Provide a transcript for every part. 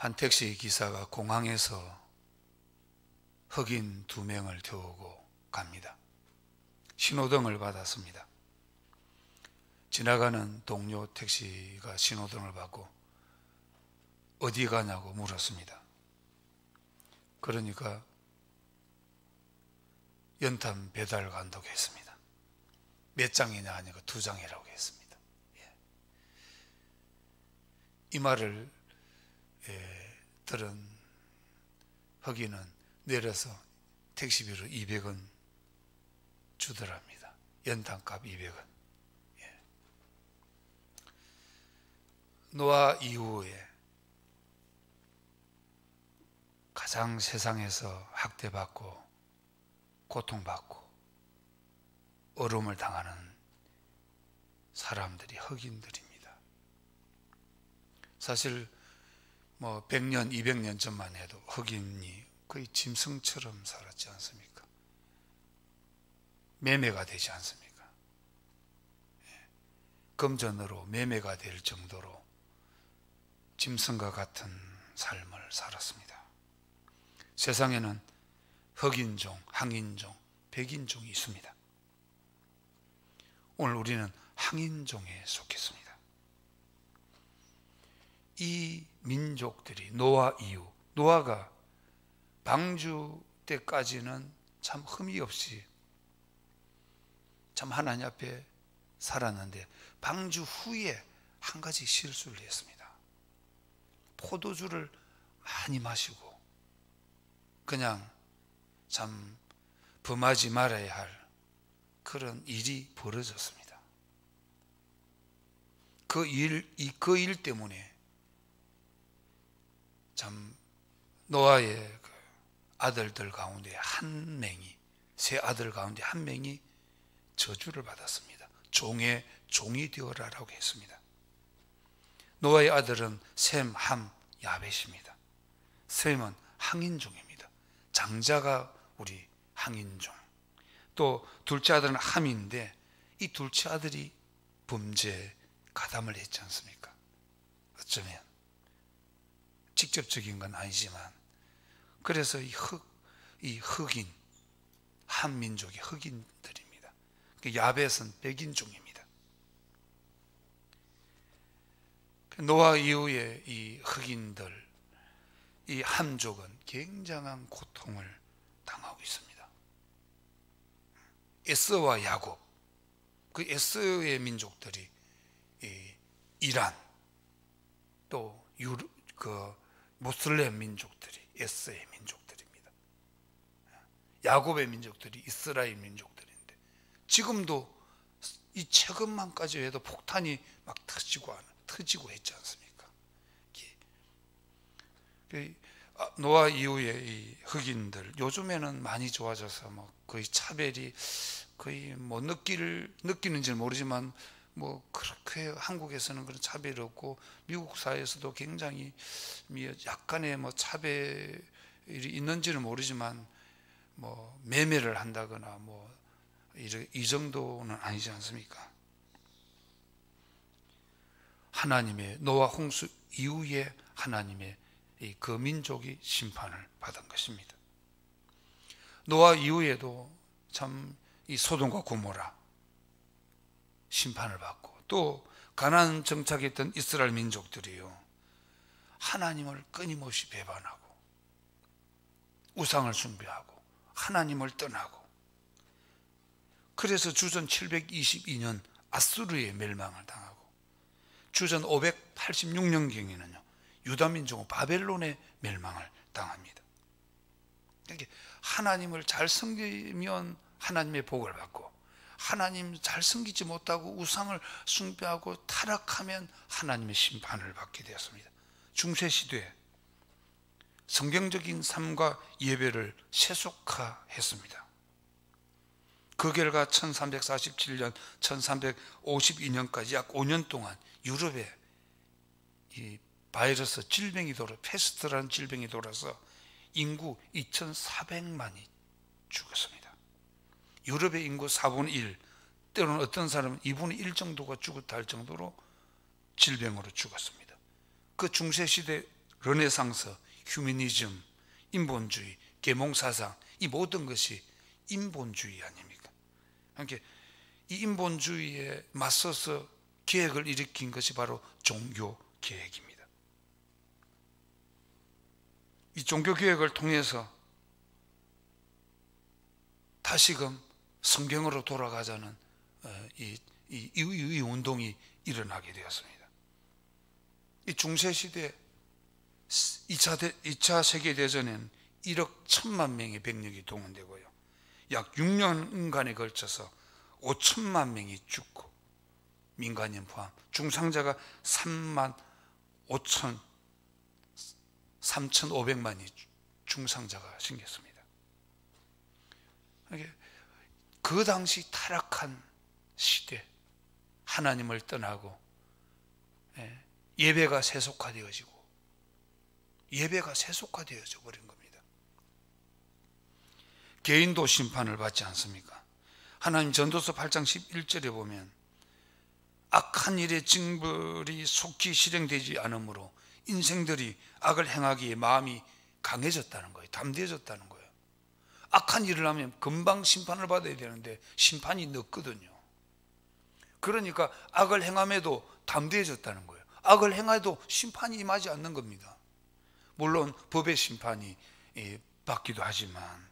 한 택시 기사가 공항에서 흑인 2명을 태우고 갑니다. 신호등을 받았습니다. 지나가는 동료 택시가 신호등을 받고 어디 가냐고 물었습니다. 그러니까 연탄 배달 간다고 했습니다. 몇 장이냐 하니까 2장이라고 했습니다. 이 말을 들은 흑인은 내려서 택시비로 200원 주더랍니다. 연탄값 200원. 노아 이후에 가장 세상에서 학대받고 고통받고 어려움을 당하는 사람들이 흑인들입니다. 사실 100년, 200년 전만 해도 흑인이 거의 짐승처럼 살았지 않습니까? 매매가 되지 않습니까? 금전으로 매매가 될 정도로 짐승과 같은 삶을 살았습니다. 세상에는 흑인종, 항인종, 백인종이 있습니다. 오늘 우리는 항인종에 속했습니다. 이 민족들이 노아 이후, 노아가 방주 때까지는 참 흠이 없이 참 하나님 앞에 살았는데 방주 후에 한 가지 실수를 했습니다. 포도주를 많이 마시고 그냥 참 범하지 말아야 할 그런 일이 벌어졌습니다. 그 일 때문에 참 노아의 아들들 가운데 한 명이, 세 아들 가운데 한 명이 저주를 받았습니다. 종의 종이 되어라라고 했습니다. 노아의 아들은 셈, 함, 야벳입니다. 셈은 항인종입니다. 장자가 우리 항인종. 또 둘째 아들은 함인데 이 둘째 아들이 범죄 가담을 했지 않습니까? 어쩌면 직접적인 건 아니지만 그래서 이 흑인, 한민족이 흑인들입니다. 야벳은 백인종입니다. 노아 이후에 이 흑인들, 이 함족은 굉장한 고통을 당하고 있습니다. 에서와 야곱, 그 에서의 민족들이 이란, 또 모슬렘 민족들이 에서의 민족들입니다. 야곱의 민족들이 이스라엘 민족들인데 지금도 이 최근만까지 해도 폭탄이 막 터지고 했지 않습니까? 노아 이후에 이 흑인들 요즘에는 많이 좋아져서 거의 차별이 거의 느끼는지는 모르지만 그렇게 한국에서는 그런 차별이 없고 미국 사회에서도 굉장히 약간의 차별이 있는지는 모르지만 매매를 한다거나 이 정도는 아니지 않습니까? 하나님의 노아 홍수 이후에 하나님의 그 민족이 심판을 받은 것입니다. 노아 이후에도 참 이 소돔과 고모라 심판을 받고 또 가나안 정착했던 이스라엘 민족들이요 하나님을 끊임없이 배반하고 우상을 숭배하고 하나님을 떠나고 그래서 주전 722년 아수르의 멸망을 당하고 주전 586년경에는요 유다민족은 바벨론의 멸망을 당합니다. 그러니까 하나님을 잘 섬기면 하나님의 복을 받고 하나님 잘 섬기지 못하고 우상을 숭배하고 타락하면 하나님의 심판을 받게 되었습니다. 중세시대에 성경적인 삶과 예배를 세속화했습니다. 그 결과 1347년, 1352년까지 약 5년 동안 유럽에 이 바이러스 질병이 페스트라는 질병이 돌아서 인구 2400만이 죽었습니다. 유럽의 인구 4분의 1, 때로는 어떤 사람은 2분의 1 정도가 죽었다 할 정도로 질병으로 죽었습니다. 그 중세시대 르네상스, 휴머니즘, 인본주의, 계몽사상, 이 모든 것이 인본주의 아닙니까? 그러니까 이 인본주의에 맞서서 계획을 일으킨 것이 바로 종교개혁입니다. 이 종교개혁을 통해서 다시금 성경으로 돌아가자는 이 운동이 일어나게 되었습니다. 이 중세시대 2차 세계대전에는 1억 1천만 명의 병력이 동원되고요, 약 6년간에 걸쳐서 5천만 명이 죽고, 민간인 포함 중상자가 3,500만이 중상자가 생겼습니다. 그 당시 타락한 시대, 하나님을 떠나고 예배가 세속화되어지고 예배가 세속화되어져 버린 겁니다. 개인도 심판을 받지 않습니까? 하나님 전도서 8장 11절에 보면 악한 일의 징벌이 속히 실행되지 않으므로 인생들이 악을 행하기에 마음이 강해졌다는 거예요. 담대해졌다는 거예요. 악한 일을 하면 금방 심판을 받아야 되는데 심판이 늦거든요. 그러니까 악을 행함에도 담대해졌다는 거예요. 악을 행해도 심판이 임하지 않는 겁니다. 물론 법의 심판이 받기도 하지만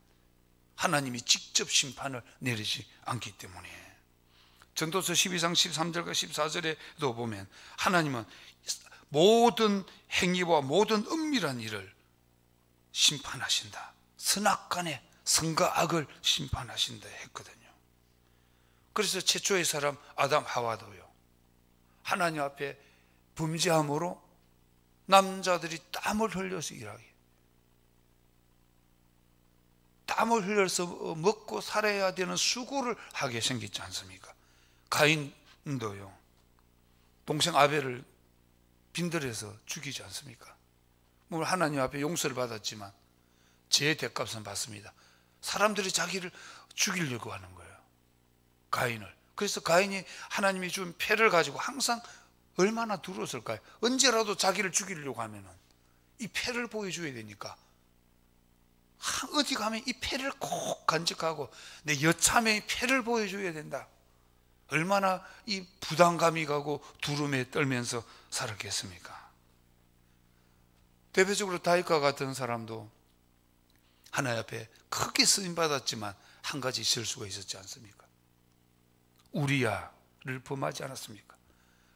하나님이 직접 심판을 내리지 않기 때문에, 전도서 12장 13절과 14절에도 보면 하나님은 모든 행위와 모든 은밀한 일을 심판하신다, 선악간에 선과 악을 심판하신다 했거든요. 그래서 최초의 사람 아담 하와도요, 하나님 앞에 범죄함으로 남자들이 땀을 흘려서 일하게, 땀을 흘려서 먹고 살아야 되는 수고를 하게 생겼지 않습니까? 가인도요, 동생 아벨을 빈들에서 죽이지 않습니까? 물론 하나님 앞에 용서를 받았지만 죄의 대값은 받습니다. 사람들이 자기를 죽이려고 하는 거예요, 가인을. 그래서 가인이 하나님이 준 패를 가지고 항상 얼마나 두려웠을까요? 언제라도 자기를 죽이려고 하면은 이 패를 보여줘야 되니까 어디 가면 이 패를 꼭 간직하고 내 여참에 패를 보여줘야 된다. 얼마나 이 부담감이 가고 두려움에 떨면서 살았겠습니까? 대표적으로 다윗과 같은 사람도 하나님 앞에 크게 쓰임받았지만 한 가지 실수가 있었지 않습니까? 우리야를 범하지 않았습니까?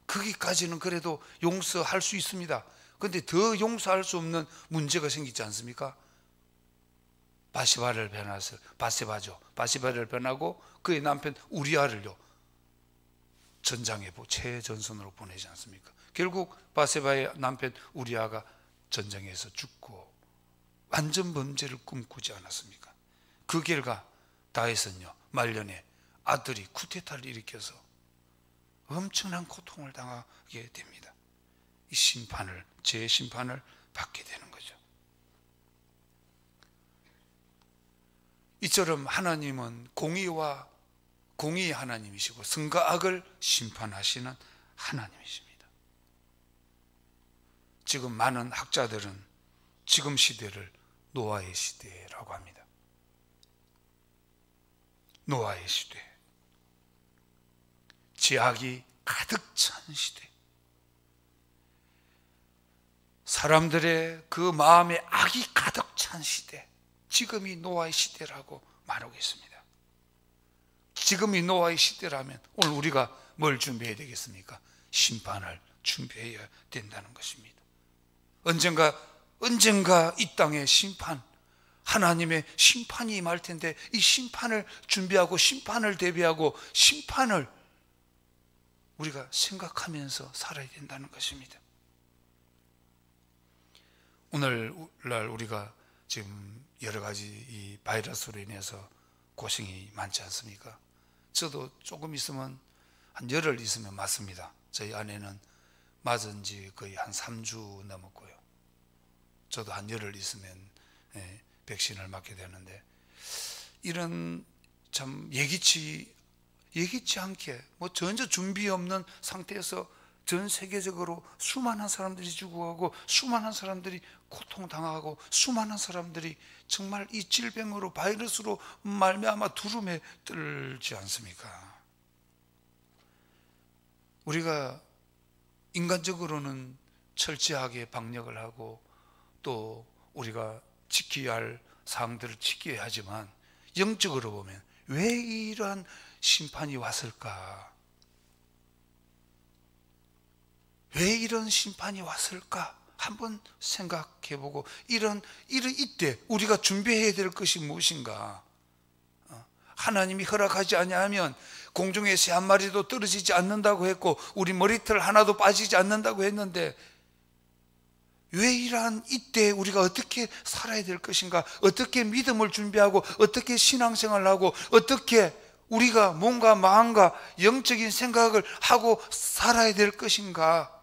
거기까지는 그래도 용서할 수 있습니다. 그런데 더 용서할 수 없는 문제가 생기지 않습니까? 바세바를 변하고 그의 남편 우리아를요 전장에 최전선으로 보내지 않습니까? 결국 바세바의 남편 우리아가 전장에서 죽고 완전 범죄를 꿈꾸지 않았습니까? 그 결과 다윗은요 말년에 아들이 쿠데타를 일으켜서 엄청난 고통을 당하게 됩니다. 이 심판을, 죄의 심판을 받게 되는 거죠. 이처럼 하나님은 공의의 하나님이시고 선과 악을 심판하시는 하나님이십니다. 지금 많은 학자들은 지금 시대를 노아의 시대라고 합니다. 노아의 시대, 죄악이 가득 찬 시대, 사람들의 그 마음에 악이 가득 찬 시대, 지금이 노아의 시대라고 말하고 있습니다. 지금이 노아의 시대라면 오늘 우리가 뭘 준비해야 되겠습니까? 심판을 준비해야 된다는 것입니다. 언젠가 이 땅에 심판, 하나님의 심판이 임할 텐데 이 심판을 준비하고 심판을 대비하고 심판을 우리가 생각하면서 살아야 된다는 것입니다. 오늘날 우리가 지금 여러 가지 이 바이러스로 인해서 고생이 많지 않습니까? 저도 조금 있으면 한 열흘 있으면 맞습니다. 저희 아내는 맞은 지 거의 한 3주 넘었고요. 저도 한 열흘 있으면 백신을 맞게 되는데, 이런 참 예기치 않게 전혀 준비 없는 상태에서 전 세계적으로 수많은 사람들이 죽어가고 수많은 사람들이 고통당하고 수많은 사람들이 정말 이 질병으로 바이러스로 말미암아 두름에 떨지 않습니까? 우리가 인간적으로는 철저하게 방역을 하고 또 우리가 지켜야 할 사항들을 지켜야 하지만 영적으로 보면 왜 이러한 심판이 왔을까? 왜 이런 심판이 왔을까? 한번 생각해보고 이때 우리가 준비해야 될 것이 무엇인가? 하나님이 허락하지 아니하면 공중에 새 한 마리도 떨어지지 않는다고 했고 우리 머리털 하나도 빠지지 않는다고 했는데 왜 이러한 이때 우리가 어떻게 살아야 될 것인가? 어떻게 믿음을 준비하고 어떻게 신앙생활을 하고 어떻게 우리가 뭔가 마음과 영적인 생각을 하고 살아야 될 것인가?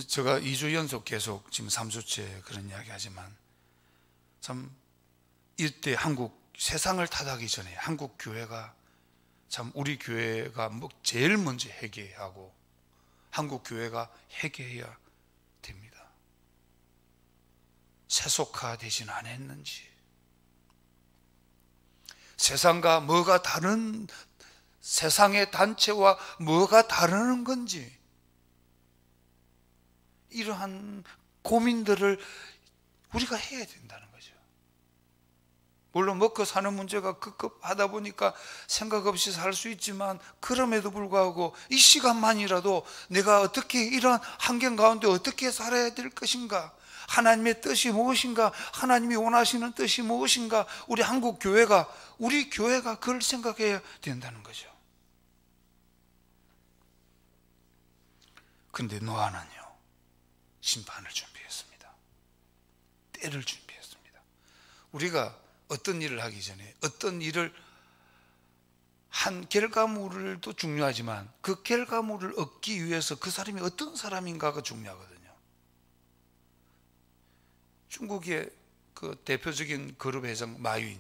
제가 2주 연속 계속 지금 3주째 그런 이야기 하지만 참 이때 한국 세상을 탓하기 전에 한국 교회가 참 우리 교회가 제일 먼저 회개하고 한국 교회가 회개해야 됩니다. 세속화되진 않았는지 세상과 뭐가 다른 세상의 단체와 뭐가 다른 건지 이러한 고민들을 우리가 해야 된다는 거죠. 물론 먹고 사는 문제가 급급하다 보니까 생각 없이 살 수 있지만 그럼에도 불구하고 이 시간만이라도 내가 어떻게 이러한 환경 가운데 어떻게 살아야 될 것인가? 하나님의 뜻이 무엇인가? 하나님이 원하시는 뜻이 무엇인가? 우리 한국 교회가 우리 교회가 그걸 생각해야 된다는 거죠. 그런데 노아는요 심판을 준비했습니다. 때를 준비했습니다. 우리가 어떤 일을 하기 전에 어떤 일을 한 결과물도 중요하지만 그 결과물을 얻기 위해서 그 사람이 어떤 사람인가가 중요하거든요. 중국의 그 대표적인 그룹 회장 마윈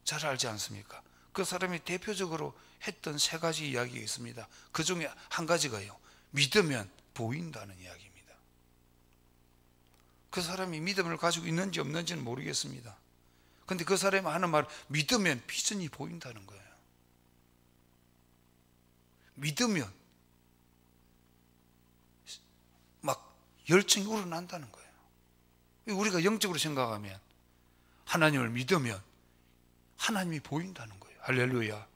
잘 알지 않습니까? 그 사람이 대표적으로 했던 3가지 이야기가 있습니다. 그 중에 한 가지가요 믿으면 보인다는 이야기입니다. 그 사람이 믿음을 가지고 있는지 없는지는 모르겠습니다. 그런데 그 사람이 하는 말 믿으면 비전이 보인다는 거예요. 믿으면 막 열정이 우러난다는 거예요. 우리가 영적으로 생각하면 하나님을 믿으면 하나님이 보인다는 거예요. 할렐루야.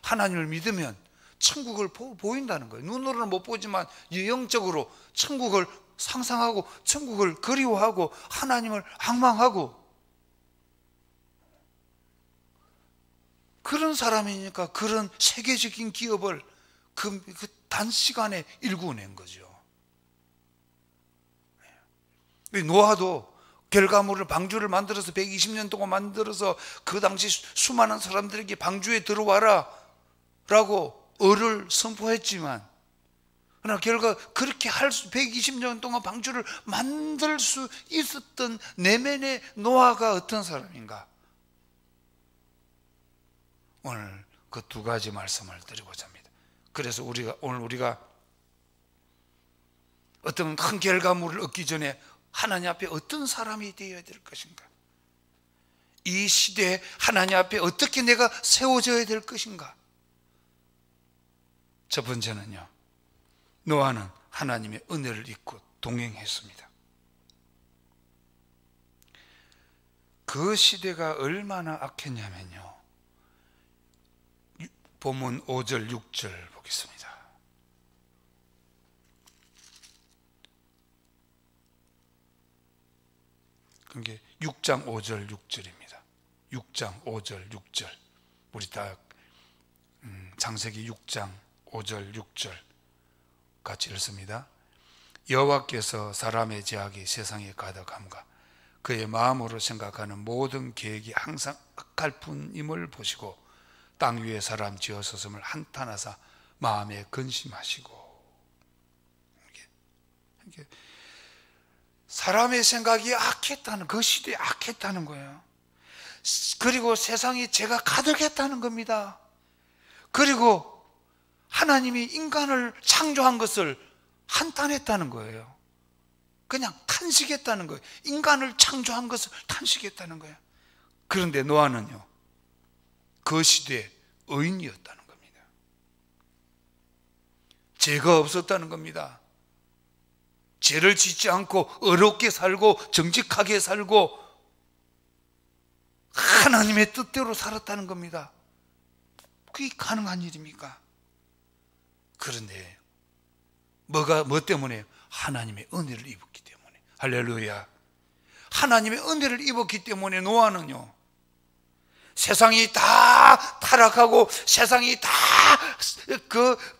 하나님을 믿으면 천국을 보인다는 거예요. 눈으로는 못 보지만 영적으로 천국을 상상하고 천국을 그리워하고 하나님을 앙망하고 그런 사람이니까 그런 세계적인 기업을 그 단시간에 일구어낸 거죠. 노아도 결과물을 방주를 만들어서 120년 동안 만들어서 그 당시 수많은 사람들에게 방주에 들어와라 라고 을을 선포했지만 그러나 결과 그렇게 120년 동안 방주를 만들 수 있었던 내면의 노아가 어떤 사람인가? 오늘 그 2가지 말씀을 드리고자 합니다. 그래서 오늘 우리가 어떤 큰 결과물을 얻기 전에 하나님 앞에 어떤 사람이 되어야 될 것인가? 이 시대에 하나님 앞에 어떻게 내가 세워져야 될 것인가? 첫 번째는요, 노아는 하나님의 은혜를 입고 동행했습니다. 그 시대가 얼마나 악했냐면요, 본문 5절 6절 보겠습니다. 그게 6장 5절 6절입니다. 6장 5절 6절 우리 다 창세기 6장 5절 6절 같이 읽습니다. 여호와께서 사람의 죄악이 세상에 가득함과 그의 마음으로 생각하는 모든 계획이 항상 악할 뿐임을 보시고 땅 위에 사람 지었었음을 한탄하사 마음에 근심하시고. 이게 사람의 생각이 악했다는, 그 시대에 악했다는 거예요. 그리고 세상이 죄가 가득했다는 겁니다. 그리고 하나님이 인간을 창조한 것을 한탄했다는 거예요. 그냥 탄식했다는 거예요. 인간을 창조한 것을 탄식했다는 거예요. 그런데 노아는요, 그 시대의 의인이었다는 겁니다. 죄가 없었다는 겁니다. 죄를 짓지 않고 어렵게 살고 정직하게 살고 하나님의 뜻대로 살았다는 겁니다. 그게 가능한 일입니까? 그런데 뭐 때문에? 하나님의 은혜를 입었기 때문에. 할렐루야. 하나님의 은혜를 입었기 때문에 노아는요, 세상이 다 타락하고 세상이 다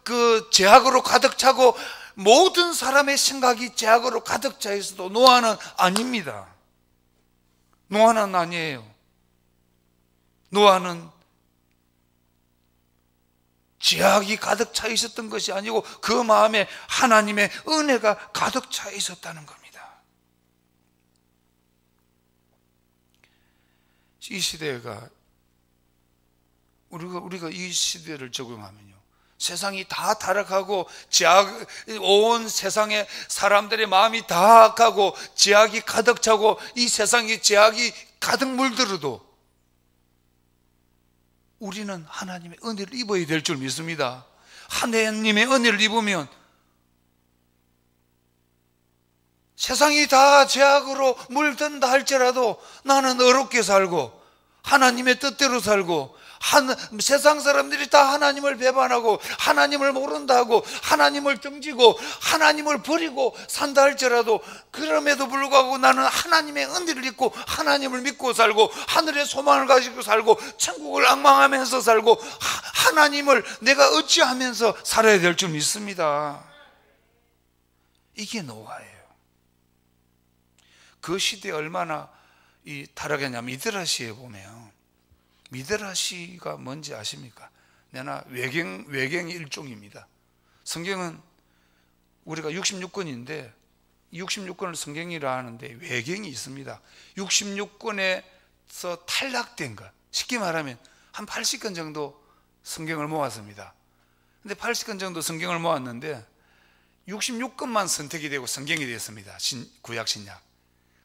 그 죄악으로 가득 차고 모든 사람의 생각이 죄악으로 가득 차 있어도 노아는 아닙니다. 노아는 아니에요. 노아는 죄악이 가득 차 있었던 것이 아니고 그 마음에 하나님의 은혜가 가득 차 있었다는 겁니다. 이 시대가 우리가 이 시대를 적용하면요, 세상이 다 타락하고 온 세상의 사람들의 마음이 다 악하고 죄악이 가득 차고 이 세상에 죄악이 가득 물들어도 우리는 하나님의 은혜를 입어야 될 줄 믿습니다. 하나님의 은혜를 입으면 세상이 다 죄악으로 물든다 할지라도 나는 어렵게 살고 하나님의 뜻대로 살고 세상 사람들이 다 하나님을 배반하고 하나님을 모른다 하고 하나님을 등지고 하나님을 버리고 산다 할지라도 그럼에도 불구하고 나는 하나님의 은혜를 입고 하나님을 믿고 살고 하늘의 소망을 가지고 살고 천국을 앙망하면서 살고 하나님을 내가 의지하면서 살아야 될 줄 믿습니다. 이게 노아예요. 그 시대에 얼마나 타락했냐면 미드라시에 보면, 미드라시가 뭔지 아십니까? 내나 외경의 일종입니다. 성경은 우리가 66권인데 66권을 성경이라 하는데 외경이 있습니다. 66권에서 탈락된 것, 쉽게 말하면 한 80권 정도 성경을 모았습니다. 근데 80권 정도 성경을 모았는데 66권만 선택이 되고 성경이 되었습니다. 구약 신약.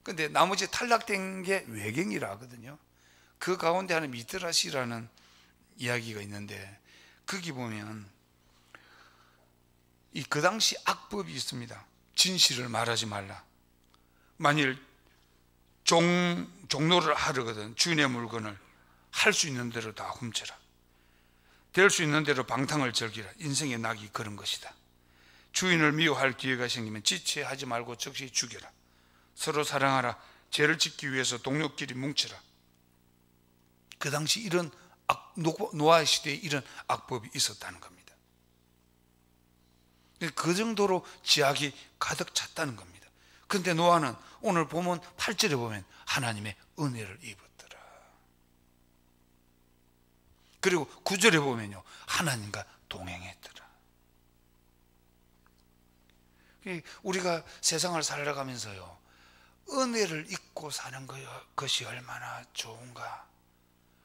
근데 나머지 탈락된 게 외경이라 하거든요. 그 가운데 하나 미드라시라는 이야기가 있는데 거기 보면 그 당시 악법이 있습니다. 진실을 말하지 말라. 만일 종로를 하려거든 주인의 물건을 할 수 있는 대로 다 훔쳐라. 될 수 있는 대로 방탕을 즐기라. 인생의 낙이 그런 것이다. 주인을 미워할 기회가 생기면 지체하지 말고 즉시 죽여라. 서로 사랑하라. 죄를 짓기 위해서 동료끼리 뭉쳐라. 그 당시 이런 노아 시대에 이런 악법이 있었다는 겁니다. 그 정도로 죄악이 가득 찼다는 겁니다. 그런데 노아는 오늘 보면 8절에 보면 하나님의 은혜를 입었더라. 그리고 9절에 보면요, 하나님과 동행했더라. 우리가 세상을 살아가면서요, 은혜를 입고 사는 것이 얼마나 좋은가,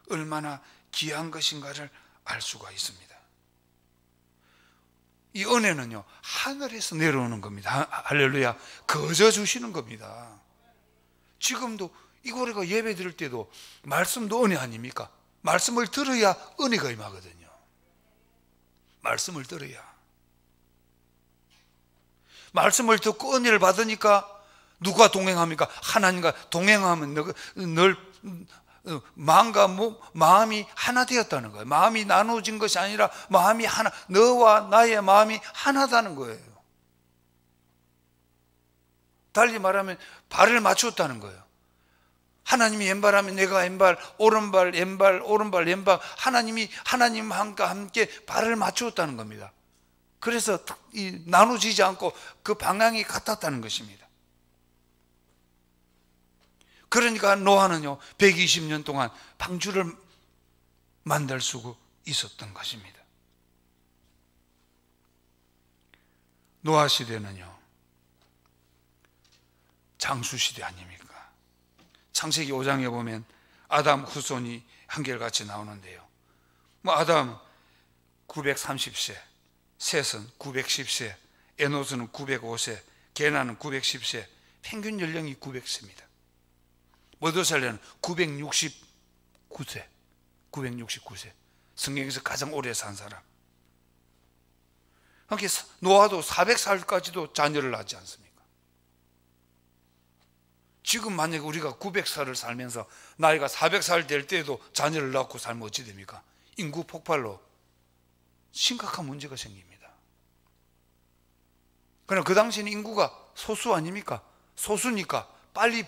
얼마나 귀한 것인가를 알 수가 있습니다. 이 은혜는요, 하늘에서 내려오는 겁니다. 할렐루야. 거저 주시는 겁니다. 지금도 우리가 예배 드릴 때도 말씀도 은혜 아닙니까? 말씀을 들어야 은혜가 임하거든요. 말씀을 들어야. 말씀을 듣고 은혜를 받으니까 누가 동행합니까? 하나님과 동행하면 늘 마음이 하나 되었다는 거예요. 마음이 나눠진 것이 아니라 마음이 하나, 너와 나의 마음이 하나다는 거예요. 달리 말하면 발을 맞췄다는 거예요. 하나님이 왼발하면 내가 왼발, 오른발, 왼발, 오른발, 왼발, 하나님과 함께 발을 맞추었다는 겁니다. 그래서 나눠지지 않고 그 방향이 같았다는 것입니다. 그러니까 노아는요, 120년 동안 방주를 만들 수 있었던 것입니다. 노아 시대는요, 장수 시대 아닙니까? 창세기 5장에 보면 아담 후손이 한결같이 나오는데요. 뭐 아담 930세, 셋은 910세, 에노스는 905세, 게나는 910세, 평균 연령이 900세입니다. 머드살레는 969세. 성경에서 가장 오래 산 사람. 그러니까 노아도 400살까지도 자녀를 낳지 않습니까? 지금 만약에 우리가 900살을 살면서 나이가 400살 될 때에도 자녀를 낳고 살면 어찌 됩니까? 인구 폭발로 심각한 문제가 생깁니다. 그러나 그 당시에는 인구가 소수 아닙니까? 소수니까 빨리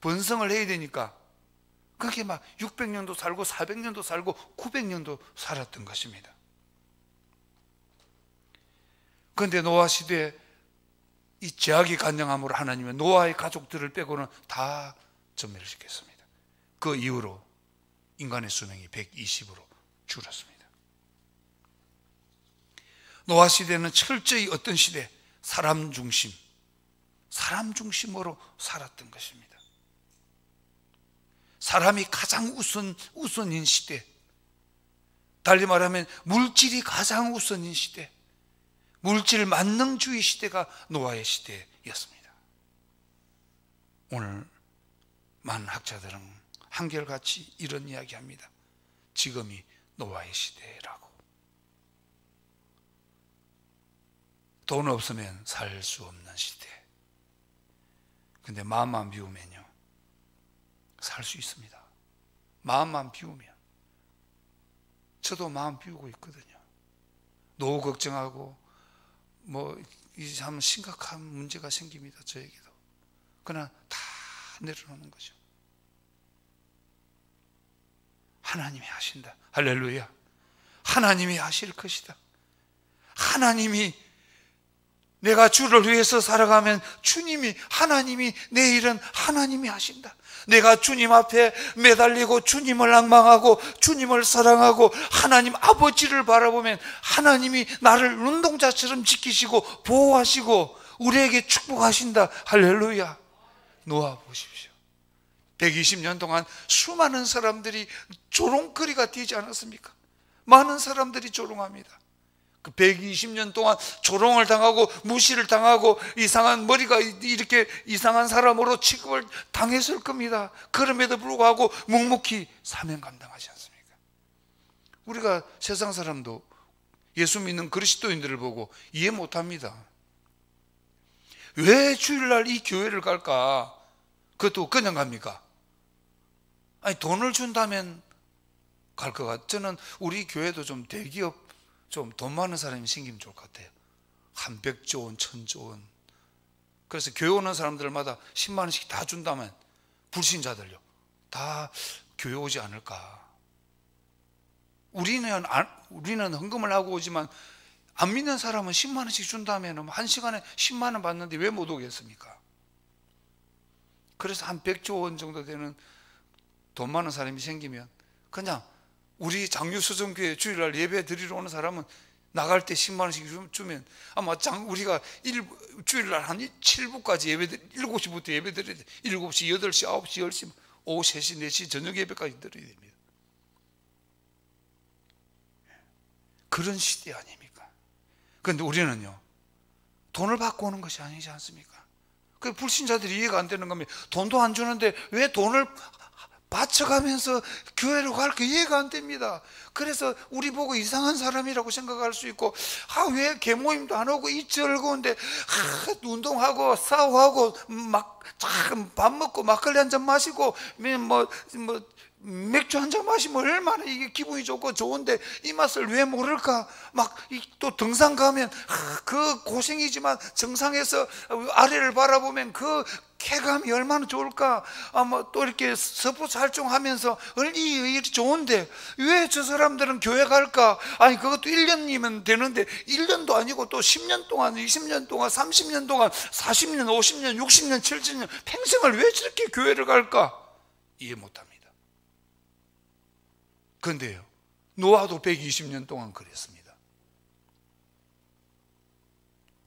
번성을 해야 되니까 그렇게 막 600년도 살고 400년도 살고 900년도 살았던 것입니다. 그런데 노아 시대에 이 제약이 간영함으로 하나님은 노아의 가족들을 빼고는 다 전멸시켰습니다. 그 이후로 인간의 수명이 120으로 줄었습니다. 노아 시대는 철저히 어떤 시대? 사람 중심으로 살았던 것입니다. 사람이 가장 우선인 시대, 달리 말하면 물질이 가장 우선인 시대, 물질 만능주의 시대가 노아의 시대였습니다. 오늘 많은 학자들은 한결같이 이런 이야기합니다. 지금이 노아의 시대라고. 돈 없으면 살 수 없는 시대. 근데 마음만 비우면요, 살 수 있습니다. 마음만 비우면. 저도 마음 비우고 있거든요. 노후 걱정하고 이 참 심각한 문제가 생깁니다. 저에게도. 그러나 다 내려놓는 거죠. 하나님이 하신다. 할렐루야. 하나님이 하실 것이다. 하나님이, 내가 주를 위해서 살아가면 하나님이 내 일은 하나님이 하신다. 내가 주님 앞에 매달리고 주님을 앙망하고 주님을 사랑하고 하나님 아버지를 바라보면 하나님이 나를 눈동자처럼 지키시고 보호하시고 우리에게 축복하신다. 할렐루야. 노아 보십시오. 120년 동안 수많은 사람들이 조롱거리가 되지 않았습니까? 많은 사람들이 조롱합니다. 그 120년 동안 조롱을 당하고 무시를 당하고 이상한 머리가 이렇게 이상한 사람으로 취급을 당했을 겁니다. 그럼에도 불구하고 묵묵히 사명 감당하지 않습니까? 우리가 세상 사람도 예수 믿는 그리스도인들을 보고 이해 못합니다. 왜 주일날 이 교회를 갈까? 그것도 그냥 갑니까? 아니, 돈을 준다면 갈 것 같아요. 저는 우리 교회도 좀 대기업 좀 돈 많은 사람이 생기면 좋을 것 같아요. 한 100조 원, 1000조 원. 그래서 교회 오는 사람들마다 10만 원씩 다 준다면 불신자들요, 다 교회 오지 않을까. 우리는 헌금을 하고 오지만 안 믿는 사람은 10만 원씩 준다면 한 시간에 10만 원 받는데 왜 못 오겠습니까? 그래서 한 100조 원 정도 되는 돈 많은 사람이 생기면 그냥 우리 장유수정교회 주일날 예배 드리러 오는 사람은 나갈 때 10만 원씩 주면 아마 우리가 주일날 한 7부까지 7시부터 예배 드려야 돼. 7시, 8시, 9시, 10시, 오후 3시, 4시 저녁 예배까지 드려야 됩니다. 그런 시대 아닙니까? 그런데 우리는요, 돈을 받고 오는 것이 아니지 않습니까? 그 불신자들이 이해가 안 되는 겁니다. 돈도 안 주는데 왜 돈을 바쳐가면서 교회로 갈까 이해가 안 됩니다. 그래서 우리 보고 이상한 사람이라고 생각할 수 있고, 왜 개모임도 안 오고 이 즐거운데 운동하고 싸우고 밥 먹고 막걸리 한 잔 마시고 맥주 한 잔 마시면 얼마나 이게 기분이 좋고 좋은데 이 맛을 왜 모를까? 또 등산 가면 그 고생이지만 정상에서 아래를 바라보면 그 쾌감이 얼마나 좋을까? 또 이렇게 서포살종하면서 얼리 좋은데 왜 저 사람들은 교회 갈까? 아니, 그것도 1년이면 되는데 1년도 아니고 또 10년 동안, 20년 동안, 30년 동안, 40년, 50년, 60년, 70년 평생을 왜 저렇게 교회를 갈까? 이해 못합니다. 그런데요, 노아도 120년 동안 그랬습니다.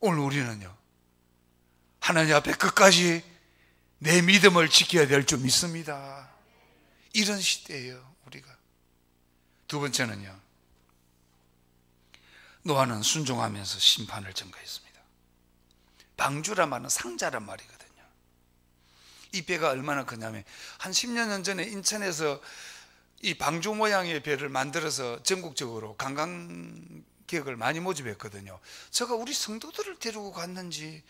오늘 우리는요, 하나님 앞에 끝까지 내 믿음을 지켜야 될 줄 믿습니다. 이런 시대예요, 우리가. 두 번째는요, 노아는 순종하면서 심판을 전가했습니다. 방주란 말은 상자란 말이거든요. 이 배가 얼마나 크냐면 한 10년 전에 인천에서 이 방주 모양의 배를 만들어서 전국적으로 관광객을 많이 모집했거든요. 제가 우리 성도들을 데리고 갔는지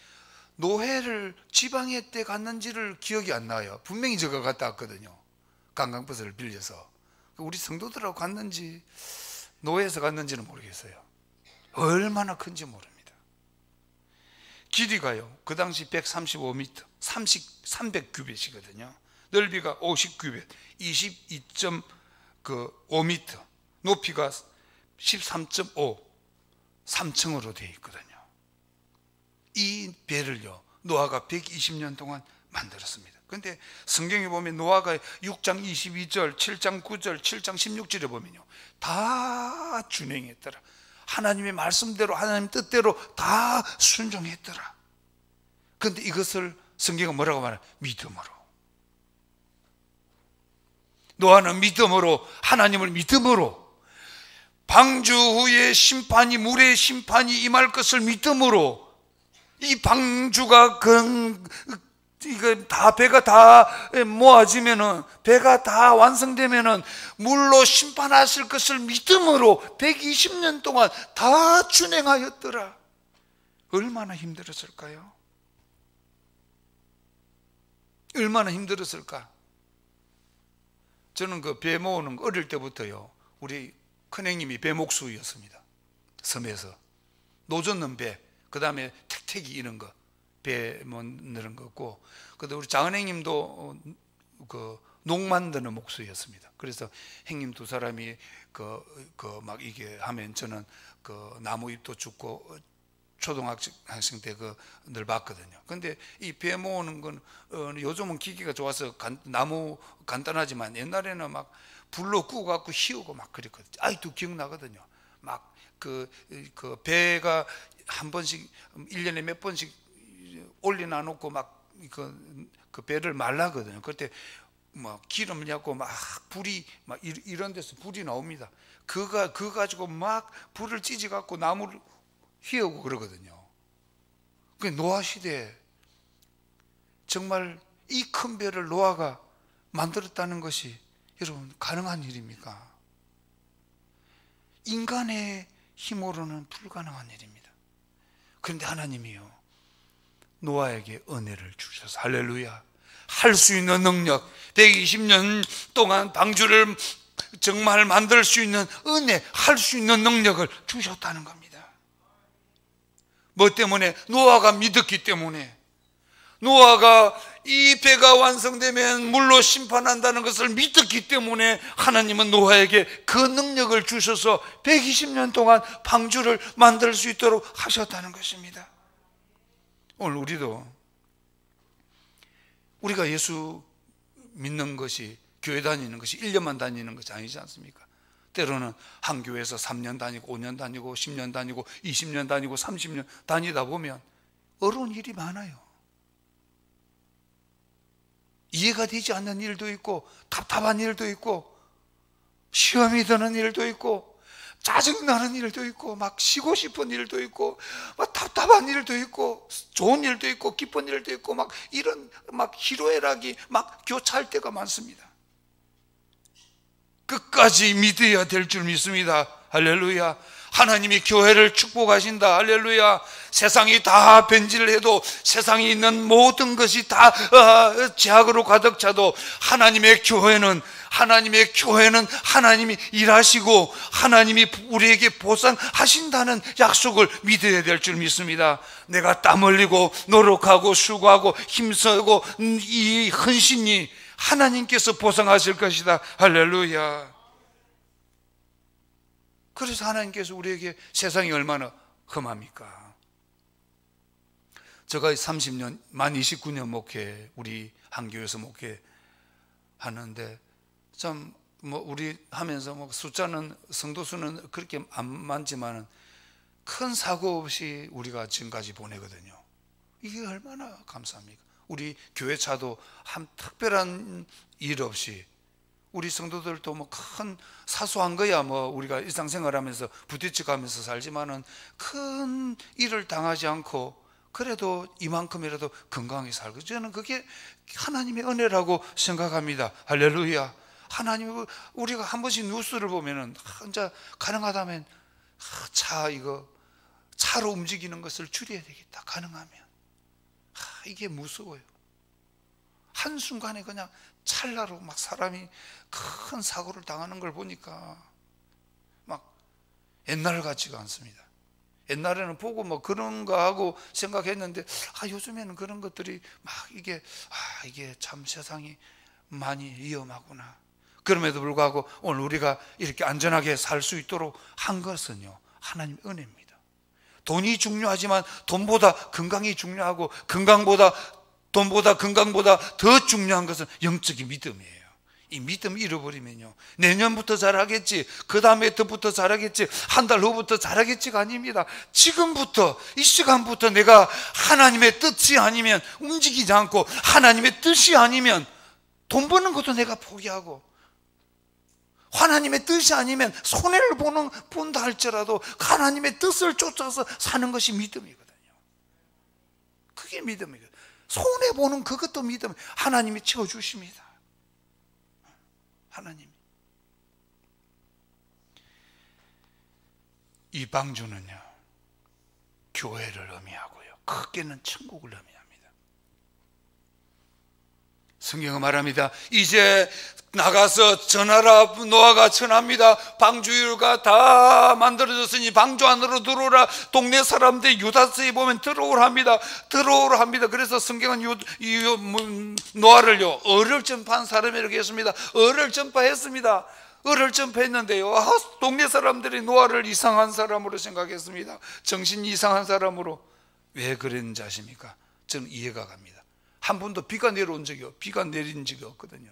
노회를 지방에 때 갔는지를 기억이 안 나요. 분명히 제가 갔다 왔거든요. 관광버스를 빌려서. 우리 성도들하고 갔는지 노회에서 갔는지는 모르겠어요. 얼마나 큰지 모릅니다. 길이가요, 그 당시 135m, 300규빗이거든요. 넓이가 50규빗, 22.5m, 높이가 13.5, 3층으로 되어 있거든요. 이 배를요, 노아가 120년 동안 만들었습니다. 그런데 성경에 보면 노아가 6장 22절, 7장 9절, 7장 16절에 보면요, 다 준행했더라. 하나님의 말씀대로, 하나님 뜻대로 다 순종했더라. 그런데 이것을 성경은 뭐라고 말해요? 믿음으로. 노아는 믿음으로, 하나님을 믿음으로, 방주 후에 심판이, 물의 심판이 임할 것을 믿음으로, 이 방주가 이거 다 배가 다 모아지면은, 배가 다 완성되면은 물로 심판하실 것을 믿음으로 120년 동안 다 준행하였더라. 얼마나 힘들었을까요? 얼마나 힘들었을까? 저는 그 배 모으는 거 어릴 때부터요, 우리 큰형님이 배 목수였습니다. 섬에서 노젓는 배, 그 다음에 택택이 이런 거, 배 넣는 거고, 그다음 우리 장은행님도 그 농 만드는 목수였습니다. 그래서 행님 두 사람이 막 이게 하면 저는 그 나무 잎도 줍고 초등학생 때 늘 봤거든요. 근데 이 배 모으는 건 요즘은 기계가 좋아서 나무 간단하지만 옛날에는 막 불로 구워 갖고 휘우고 막 그랬거든요. 아직도 기억나거든요. 막 그 배가 한 번씩 1년에 몇 번씩 올려놔 놓고 막 그 배를 말라거든요. 그때 뭐 기름 넣고 막 불이 막 이런 데서 불이 나옵니다. 그거 가지고 막 불을 찢어 갖고 나무를 휘우고 그러거든요. 그 노아 시대에 정말 이 큰 배를 노아가 만들었다는 것이 여러분 가능한 일입니까? 인간의 힘으로는 불가능한 일입니다. 그런데 하나님이요, 노아에게 은혜를 주셔서, 할렐루야, 할 수 있는 능력, 120년 동안 방주를 정말 만들 수 있는 은혜, 할 수 있는 능력을 주셨다는 겁니다. 뭐 때문에? 노아가 믿었기 때문에. 노아가 이 배가 완성되면 물로 심판한다는 것을 믿었기 때문에 하나님은 노아에게 그 능력을 주셔서 120년 동안 방주를 만들 수 있도록 하셨다는 것입니다. 오늘 우리가 예수 믿는 것이, 교회 다니는 것이 1년만 다니는 것이 아니지 않습니까? 때로는 한 교회에서 3년 다니고 5년 다니고 10년 다니고 20년 다니고 30년 다니다 보면 어려운 일이 많아요. 이해가 되지 않는 일도 있고, 답답한 일도 있고, 시험이 드는 일도 있고, 짜증나는 일도 있고, 막 쉬고 싶은 일도 있고, 막 답답한 일도 있고, 좋은 일도 있고, 기쁜 일도 있고, 막 이런 막 희로애락이 막 교차할 때가 많습니다. 끝까지 믿어야 될 줄 믿습니다. 할렐루야. 하나님이 교회를 축복하신다. 할렐루야. 세상이 다 변질해도, 세상에 있는 모든 것이 다 죄악으로 가득 차도 하나님의 교회는 하나님이 일하시고 하나님이 우리에게 보상하신다는 약속을 믿어야 될 줄 믿습니다. 내가 땀 흘리고 노력하고 수고하고 힘쓰고 이 헌신이 하나님께서 보상하실 것이다. 할렐루야. 그래서 하나님께서 우리에게 세상이 얼마나 험합니까? 제가 30년, 만 29년 목회, 우리 한교회에서 목회 하는데, 참, 우리 하면서 숫자는, 성도 수는 그렇게 안 많지만은 큰 사고 없이 우리가 지금까지 보내거든요. 이게 얼마나 감사합니까? 우리 교회 차도 한 특별한 일 없이 우리 성도들도 뭐 큰 사소한 거야 뭐 우리가 일상생활하면서 부딪혀가면서 살지만은 큰 일을 당하지 않고 그래도 이만큼이라도 건강하게 살고, 저는 그게 하나님의 은혜라고 생각합니다. 할렐루야. 하나님, 우리가 한 번씩 뉴스를 보면은 혼자 가능하다면 차로 움직이는 것을 줄여야 되겠다. 가능하면. 이게 무서워요. 한순간에 그냥 찰나로 막 사람이 큰 사고를 당하는 걸 보니까 막 옛날 같지가 않습니다. 옛날에는 보고 뭐 그런가 하고 생각했는데 요즘에는 그런 것들이 막 이게 참 세상이 많이 위험하구나. 그럼에도 불구하고 오늘 우리가 이렇게 안전하게 살 수 있도록 한 것은요, 하나님의 은혜입니다. 돈이 중요하지만 돈보다 건강이 중요하고, 건강보다 돈보다 건강보다 더 중요한 것은 영적인 믿음이에요. 이 믿음 잃어버리면요, 내년부터 잘하겠지, 그 다음에 더부터 잘하겠지, 한 달 후부터 잘하겠지가 아닙니다. 지금부터, 이 시간부터 내가 하나님의 뜻이 아니면 움직이지 않고, 하나님의 뜻이 아니면 돈 버는 것도 내가 포기하고, 하나님의 뜻이 아니면 손해를 본다 할지라도 하나님의 뜻을 쫓아서 사는 것이 믿음이거든요. 그게 믿음이거든요. 손해보는 그것도 믿음. 하나님이 채워주십니다. 하나님. 이 방주는요, 교회를 의미하고요, 크게는 천국을 의미합니다. 성경은 말합니다. 이제 나가서 전하라. 노아가 전합니다. 방주가 다 만들어졌으니 방주 안으로 들어오라. 동네 사람들 유다서에 보면 들어오라 합니다. 들어오라 합니다. 그래서 성경은 노아를요, 을을 전파한 사람이라고 했습니다. 을을 전파했습니다. 을을 전파했는데요, 동네 사람들이 노아를 이상한 사람으로 생각했습니다. 정신이 이상한 사람으로. 왜 그랬는지 아십니까? 저는 이해가 갑니다. 한 번도 비가 내린 적이 없거든요.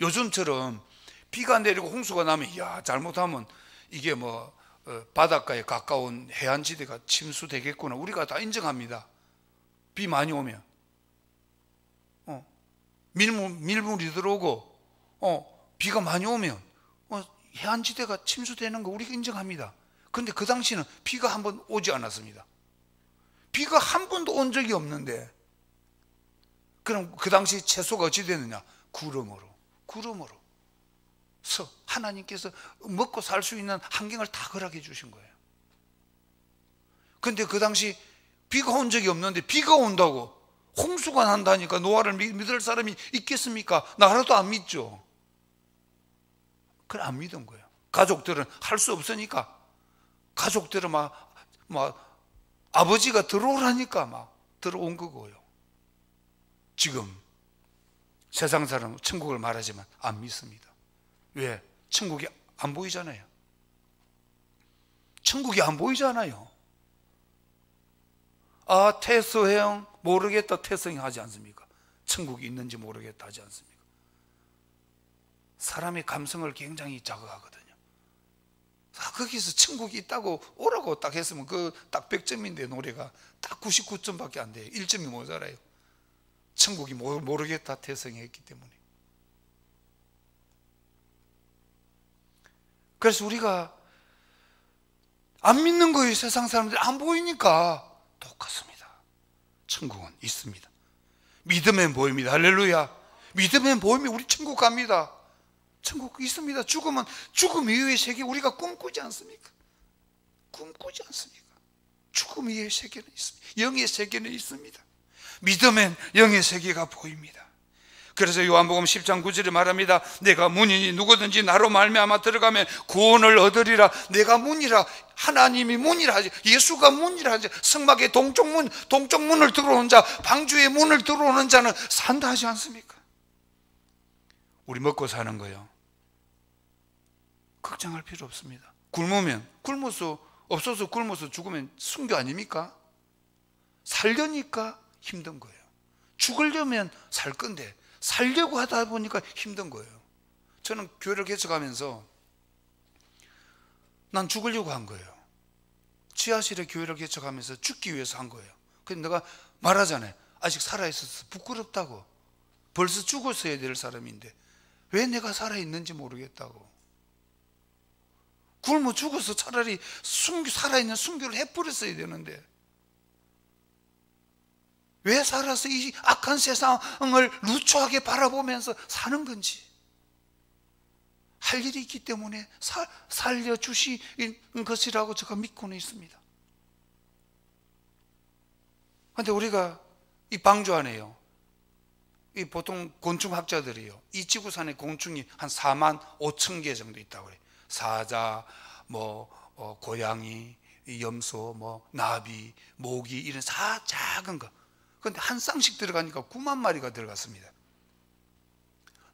요즘처럼 비가 내리고 홍수가 나면 잘못하면 이게 바닷가에 가까운 해안지대가 침수되겠구나, 우리가 다 인정합니다. 비 많이 오면 밀물이 들어오고 비가 많이 오면 해안지대가 침수되는 거 우리가 인정합니다. 그런데 그 당시는 비가 한 번 오지 않았습니다. 비가 한 번도 온 적이 없는데, 그럼 그 당시 채소가 어찌 되느냐? 구름으로 하나님께서 먹고 살 수 있는 환경을 다 허락해 주신 거예요. 그런데 그 당시 비가 온 적이 없는데 비가 온다고 홍수가 난다니까 노아를 믿을 사람이 있겠습니까? 나라도 안 믿죠. 그걸 안 믿은 거예요. 가족들은 할 수 없으니까, 가족들은 아버지가 들어오라니까 막 들어온 거고요. 지금 세상 사람은 천국을 말하지만 안 믿습니다. 왜? 천국이 안 보이잖아요. 천국이 안 보이잖아요. 태서형 모르겠다, 태서형 하지 않습니까? 천국이 있는지 모르겠다 하지 않습니까? 사람의 감성을 굉장히 자극하거든요. 거기서 천국이 있다고 오라고 딱 했으면 그 딱 100점인데 노래가 딱 99점밖에 안 돼요. 1점이 모자라요. 천국이 모르겠다 태성했기 때문에. 그래서 우리가 안 믿는 거예요. 세상 사람들이 안 보이니까. 똑같습니다. 천국은 있습니다. 믿으면 보입니다. 할렐루야. 믿으면 보이면 우리 천국 갑니다. 천국 있습니다. 죽음 이후의 세계 우리가 꿈꾸지 않습니까? 꿈꾸지 않습니까? 죽음 이후의 세계는 있습니다. 영의 세계는 있습니다. 믿으면 영의 세계가 보입니다. 그래서 요한복음 10장 9절에 말합니다. 내가 문이니 누구든지 나로 말미암아 들어가면 구원을 얻으리라. 내가 문이라. 하나님이 문이라 하지, 예수가 문이라 하지. 성막의 동쪽문을 들어오는 자, 방주의 문을 들어오는 자는 산다 하지 않습니까? 우리 먹고 사는 거요, 걱정할 필요 없습니다. 없어서 굶어서 죽으면 순교 아닙니까? 살려니까 힘든 거예요. 죽으려면 살 건데 살려고 하다 보니까 힘든 거예요. 저는 교회를 개척하면서 난 죽으려고 한 거예요. 지하실에 교회를 개척하면서 죽기 위해서 한 거예요. 근데 내가 말하잖아요. 아직 살아있어서 부끄럽다고. 벌써 죽었어야 될 사람인데 왜 내가 살아있는지 모르겠다고. 굶어 죽어서 차라리 살아있는 순교를 해버렸어야 되는데 왜 살아서 이 악한 세상을 루초하게 바라보면서 사는 건지, 할 일이 있기 때문에 살려주신 것이라고 제가 믿고는 있습니다. 그런데 우리가 이 방주 안에요, 이 보통 곤충학자들이요, 이 지구상에 곤충이 한 4만 5천 개 정도 있다고 그래요. 사자, 고양이, 염소, 나비, 모기, 이런 작은 거. 그런데 한 쌍씩 들어가니까 9만 마리가 들어갔습니다.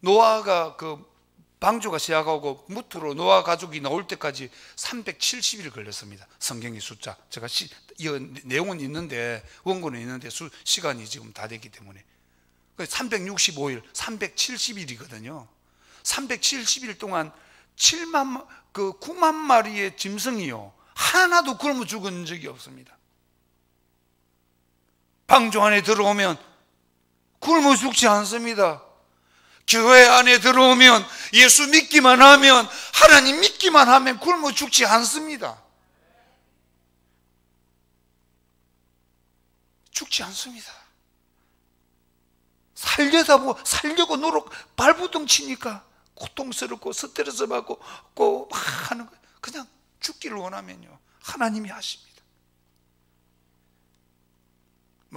노아가 방주가 시작하고 무트로 노아 가족이 나올 때까지 370일 걸렸습니다. 성경의 숫자. 제가 내용은 있는데, 원고는 있는데 시간이 지금 다 됐기 때문에 365일, 370일이거든요. 370일 동안 9만 마리의 짐승이요, 하나도 굶어 죽은 적이 없습니다. 방주 안에 들어오면 굶어 죽지 않습니다. 교회 안에 들어오면, 예수 믿기만 하면, 하나님 믿기만 하면 굶어 죽지 않습니다. 죽지 않습니다. 살려고 발부둥 치니까 고통스럽고 스트레스 받고 막 하는 거예요. 그냥 죽기를 원하면요, 하나님이 하십니다.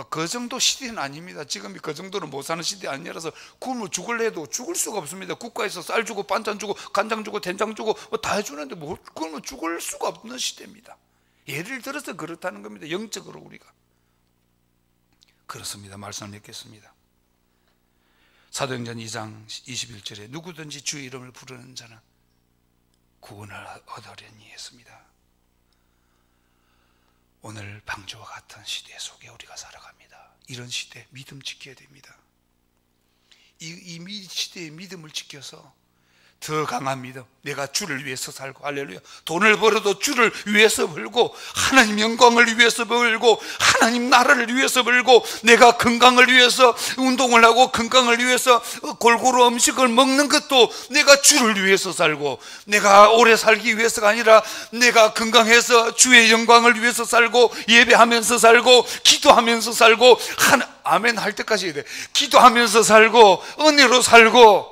그 정도 시대는 아닙니다. 지금이 그 정도는 못 사는 시대 아니라서 굶어 죽을래 해도 죽을 수가 없습니다. 국가에서 쌀 주고 반찬 주고 간장 주고 된장 주고 다 해주는데 굶어 죽을 수가 없는 시대입니다. 예를 들어서 그렇다는 겁니다. 영적으로 우리가 그렇습니다. 말씀을 읽겠습니다. 사도행전 2장 21절에 누구든지 주의 이름을 부르는 자는 구원을 얻으려니 했습니다. 오늘 방주와 같은 시대 속에 우리가 살아갑니다. 이런 시대 믿음 지켜야 됩니다. 이 시대의 믿음을 지켜서 더 강한 믿음, 내가 주를 위해서 살고, 할렐루야, 돈을 벌어도 주를 위해서 벌고, 하나님 영광을 위해서 벌고, 하나님 나라를 위해서 벌고, 내가 건강을 위해서 운동을 하고 건강을 위해서 골고루 음식을 먹는 것도 내가 주를 위해서 살고, 내가 오래 살기 위해서가 아니라 내가 건강해서 주의 영광을 위해서 살고, 예배하면서 살고, 기도하면서 살고, 아멘 할 때까지 해야 돼. 기도하면서 살고, 은혜로 살고,